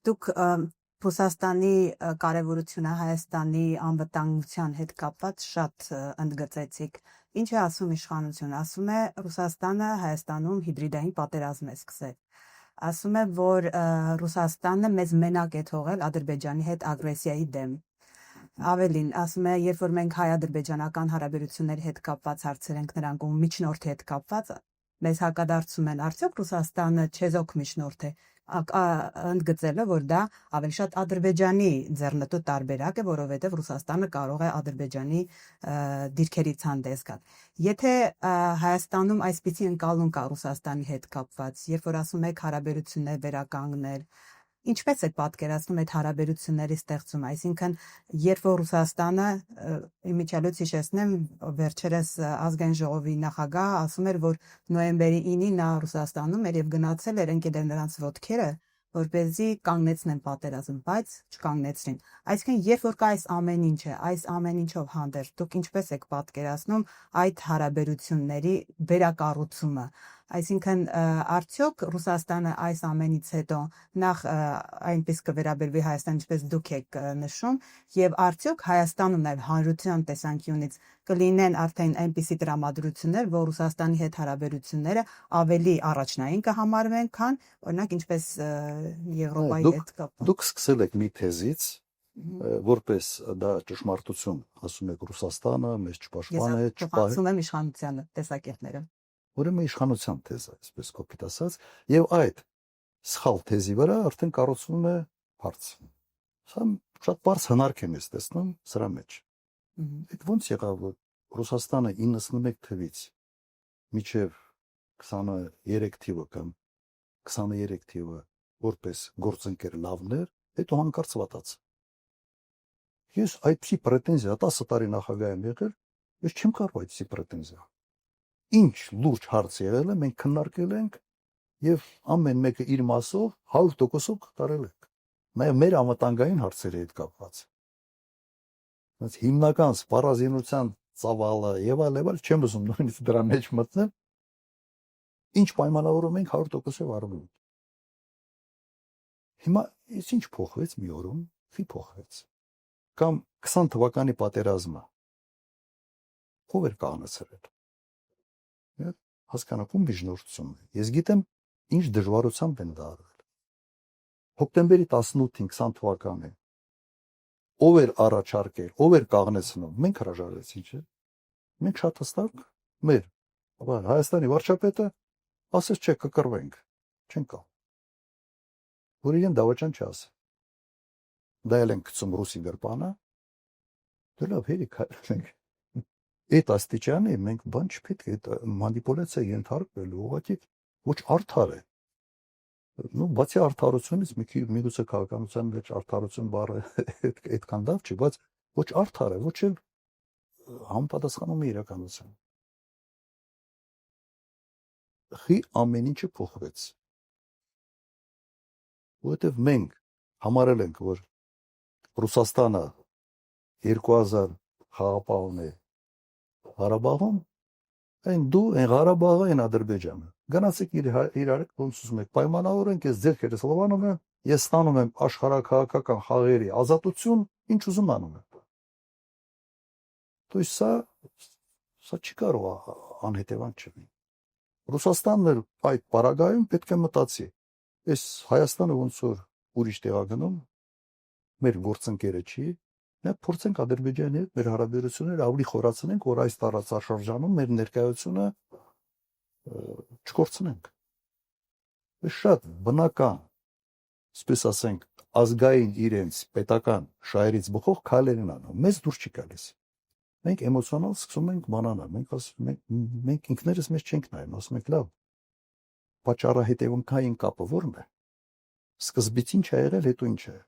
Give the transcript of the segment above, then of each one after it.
դուք Ռուսաստանի կարևորությունը Հայաստանի անվտանգության հետ կապված շատ ընդգծեցիք։ Ինչ է ասում իշխանությունը? Ասում է Ռուսաստանը Հայաստանում հիբրիդային պատերազմ է սկսել։ Ասում է, որ Ռուսաստանը մեզ մենակ է թողել Ադրբեջանի հետ ագրեսիայի դեմ։ Ավելին, ասում է, երբ որ մենք հայ-ադրբեջանական հարաբերությունների հետ կապված հարցեր ենք նրանք ու միջնորդի հետ կապված, մեզ հակադարձում են, արդյոք Ռուսաստանը չեզոք միջնորդ է, ընդգծելը, որ դա ավելի շատ Ադրբեջանի ձեռնտու տարբերակ է, որովհետև Ռուսաստանը կարող է Ադրբեջանի դիրքերից հանդես գալ։ Եթե Հայաստանում այսպիսի ընկալում կա Ռուսաստանի հետ կապված, երբ որ ասում եք հարաբերություններ վերականգնել, ինչպես եք պատկերացնում այդ հարաբերությունների ստեղծումը, այսինքն երբ որ Ռուսաստանը իմիջիալոց հիշեցնեմ վերջերս ազգային ժողովի նախագահ ասում էր, որ նոյեմբերի 9-ին նա Ռուսաստանում էր եւ գնացել էր ընկել էր նրանց ոտքերը, որպեսզի կանգնեցնեն պատերազմ, բայց չկանգնեցրին։ Այսինքն երբ որ կա այս ամեն ինչը, այս ամեն ինչով հանդերձ դուք ինչպես եք պատկերացնում այդ հարաբերությունների վերակառուցումը, այսինքն արդյոք Ռուսաստանը այս ամենից հետո նախ այնպես կվերաբերվի Հայաստան, ինչպես դուք եք նշում, եւ արդյոք Հայաստանում նաեւ հանրության տեսանկյունից կլինեն արդեն այնպիսի տրամադրություններ, որ Ռուսաստանի հետ հարաբերությունները ավելի առաջնային կհամարվեն, քան օրինակ ինչպես Եվրոպայի հետ կապված։ Դուք սկսել եք մի թեզից, որպես դա ճշմարտություն, ասում եք Ռուսաստանը մեզ չպաշտպան է, չպահում եմ իշխանությանը տեսակետները։ Ուրեմն իշխանության թեզը, այսպես կոպիտ ասած, եւ այդ սխալ թեզի վրա արդեն կառուցվում է հարց։ Սա շատ բարձ հնարք եմ ես տեսնում սրա մեջ։ Այդ ոնց եղավ, որ Ռուսաստանը 91 թվից մինչև 23 թիվը կամ 23 թիվը որպես գործընկեր լավներ, հետո հանկարծ վատաց։ Ես այդպիսի պրետենզիա 10 տարի նախագահ եմ եղել, ես չեմ կարող այդպիսի պրետենզիա։ Ինչ լուրջ հարց եղել է, մենք քննարկել ենք եւ ամեն մեկը իր մասով 100%-ով կատարել ենք։ Նաեւ մեր անվտանգային հարցերի հետ կապված։ Բայց հիմնական սպառազինության ծավալը եւ այլ չեմ ուզում նույնիսկ դրա մեջ մտնել։ Ինչ պայմանավորում ենք 100%-ով արվում։ Հիմա ես ինչ փոխվեց մի օրում, ֆի փոխվեց։ Կամ 20 թվականի պատերազմը ով էր կանգնեցրել։ Հասկանալու միջնորդություն։ Ես գիտեմ ինչ դժվարությամբ են դա արվել։ Հոկտեմբերի 18-ին 20 թվականին ով էր առաջարկել, ով էր կանգնեցնում, մենք հրաժարվեցինք, չէ՞։ Մենք շատ հստակ մեր Հայաստանի վարչապետը ասեց չէ կկռվենք, չեն կա։ Որ իրեն դավաճան չասի։ Դա էլ են գցում ռուսի գրպանը։ Դե լավ, հերիք ենք։ Այդ աստիճանի մենք բան չպետք է այդ մանիպուլյացիա ենթարկվելու, ուղղակի ոչ արդար է։ Ну, բացի արդարությունից միգուցե քաղաքականության մեջ արդարություն բառը այդքան լավ չի, բայց ոչ արդար է, ոչ էլ համապատասխանում է իրականությանը։ Խի ամեն ինչը փոխվեց։ Որովհետև մենք համարել ենք, որ Ռուսաստանը 2000 խաղապահն է Ղարաբաղում, այն դու, այն Ղարաբաղը, այն Ադրբեջանը։ Գնացեք իրար ոնց ուզում եք, պայմանավորենք, ես ձեռքերս լվանում եմ, ես ստանում եմ աշխարհաքաղաքական խաղերի ազատություն, ինչ ուզում անում եմ։ То есть սա չի կարող անհետևանք չլինի։ Ռուսաստանն էլ այդ պարագայում պետք է մտածի։ Այս Հայաստանը ոնց որ ուրիշ տեղ գնում, մեր գործընկերը չի, մենք փորձենք Ադրբեջանի հետ մեր հարաբերությունները ավելի խորացնենք, որ այս տարածաշրջանում մեր ներկայությունը չկորցնենք։ Շատ բնական, այսպես ասենք, ազգային իրենց պետական շահերից բխող քայլեր են անում։ Մեզ դուրս չի գալիս։ Մենք էմոցիոնալ սկսում ենք բանանալ, մենք ինքներս մեզ չենք նայում, ասում ենք լավ, պատճառը հետևանքային կապը ո՞րն է։ Սկզբից ինչ է եղել, հետո ինչ է եղել։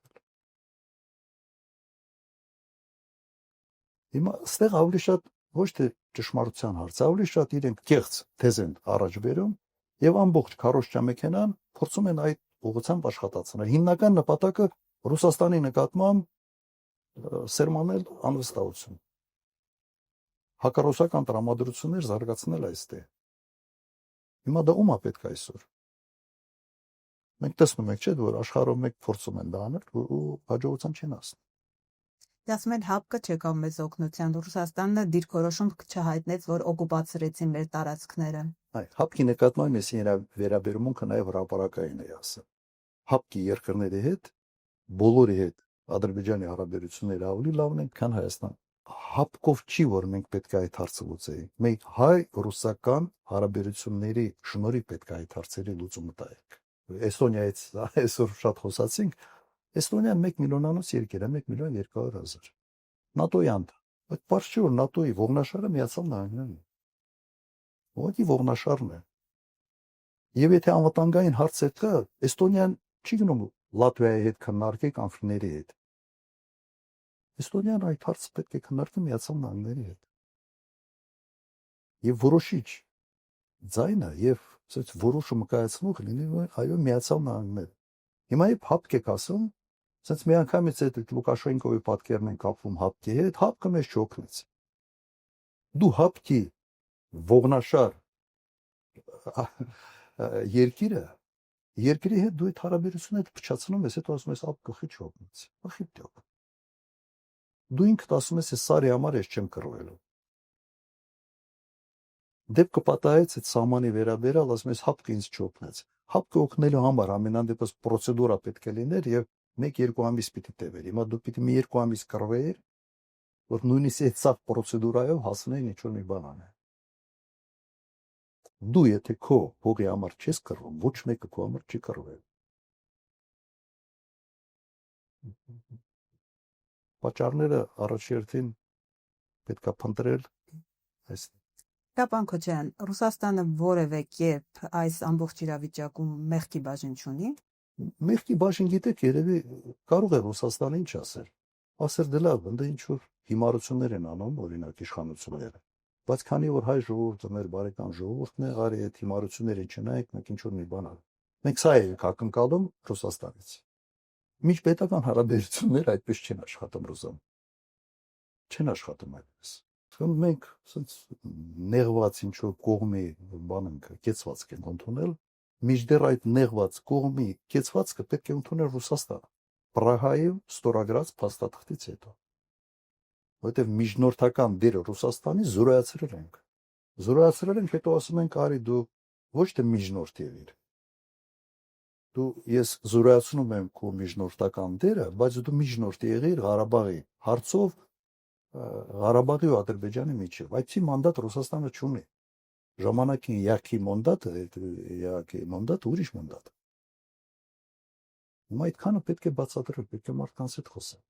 Հիմա ստեղ ավելի շատ ոչ թե ճշմարտության հարց, ավելի շատ իրենք կեղծ թեզ են առաջ բերում եւ ամբողջ քարոզչա մեքենան փորձում են այդ ուղղությամբ աշխատացնել։ Հիմնական նպատակը Ռուսաստանի նկատմամբ սերմանել անվստահություն։ Հակառուսական տրամադրություններ զարգացնել այստեղ։ Հիմա դա ում է պետք այսօր։ Մենք տեսնում ենք, չէ՞, որ աշխարհում մեկ փորձում են դա անել ու հաջողության չեն հասնում։ Դե ասում են հապկը չեկավ մեզ օգնության, Ռուսաստանը դիրքորոշում չհայտնեց, որ օկուպացրեցին մեր տարածքները։ Այ հապկի նկատմամբ ես իրա վերաբերմունքը նաև հրապարակային է ասել։ Հապկի երկրների հետ բոլորի հետ Ադրբեջանի հարաբերությունները ավելի լավն են, քան Հայաստան։ Հապկով չի, որ մենք պետք է այդ հարցը լուծեինք։ Մենք հայ-ռուսական հարաբերությունների շնորհիվ պետք է այդ հարցերի լուծումը տայենք։ Էստոնիայից այսօր շատ խոսացինք, Էստոնիան 1 միլիոնանոց երկիր է, 1 միլիոն 200,000։ ՆԱՏՕ-ի անդամ։ Այդ բարձ չի, որ ՆԱՏՕ-ի ողնաշարը Միացյալ Նահանգներն է։ Ուղղակի ողնաշարն է։ Եվ եթե անվտանգային հարցեր կա, Էստոնիան չի գնում Լատվիայի հետ քննարկի կամ ֆինների հետ։ Էստոնիան այդ հարցը պետք է քննարկի Միացյալ Նահանգների հետ։ Եվ որոշիչ ձայնը եւ ասած որոշումը կայացնող լինի այո Միացյալ Նահանգները։ Հիմա իբ հապկ եք ասում, ասած մի անգամից այդ Լուկաշենկոյի պատկերն են կապվում հապկի հետ, հապկը մեզ չօգնեց։ Դու հապկի ողնաշար երկրի հետ դու այդ հարաբերությունները փչացնում ես, հետո ասում ես ապ գլխի չօգնեց։ Գլխի դեպք։ Դու ինքդ ասում ես սարի համար ես չեմ կռվելու։ Դեպքը պատահեց այդ սահմանի վերաբերալ, ասում ես հապկը ինձ չօգնեց։ Հապկը օգնելու համար ամենանդեպս պրոցեդուրա պետք է լիներ եւ 1-2 ամիս պիտի տևեր։ Հիմա դու պիտի մի 2 ամիս կռվեիր, որ նույնիսկ այդ սա պրոցեդուրայով հասնեին ինչ-որ մի բան անել։ Դու եթե քո փողի համար չես կռվում, ոչ մեկը քո համար չի կռվել։ Պատճառները առաջերտին պետք է փնտրել այս Տապան Քոչարյան, Ռուսաստանը որևէ կերպ այս ամբողջ իրավիճակում մեղքի բաժին չունի։ մեղքի բաժին գիտեք, երևի կարող է Ռուսաստանը ինչ ասել։ Ասել դե լավ, ընդ ինչ որ հիմարություններ են անում, օրինակ իշխանությունները։ Բայց քանի որ հայ ժողովուրդը մեր բարեկամ ժողովուրդն է, արի այդ հիմարությունները չնայեք, մենք ինչ որ մի բան անենք։ Մենք սա ենք ակնկալում Ռուսաստանից։ Միջպետական հարաբերությունները այդպես չեն աշխատում Ռուսաստանում։ Չեն աշխատում այդպես։ Մենք ասենց նեղված ինչ որ կողմի բան ենք, կեցվածք ենք ընդունել, միջդեռ այդ նեղված կողմի կեցվածքը պետք է ընդունել Ռուսաստանը։ Պրահայում ստորագրած փաստաթղթից հետո։ Որտեւ միջնորդական դերը Ռուսաստանի զորացրել ենք։ Զորացրել ենք, հետո ասում ենք, արի դու ոչ թե միջնորդ եղիր։ Դու ես զորացնում եմ քո միջնորդական դերը, բայց դու միջնորդ եղիր Ղարաբաղի հարցով Ղարաբաղի ու Ադրբեջանի միջև։ Այդի մանդատ Ռուսաստանը չունի։ Ժամանակին յակի մանդատը, յակի մանդատը ուրիշ մանդատ։ Հիմա այդքանը պետք է բացատրել, պետք է մարդկանց հետ խոսել։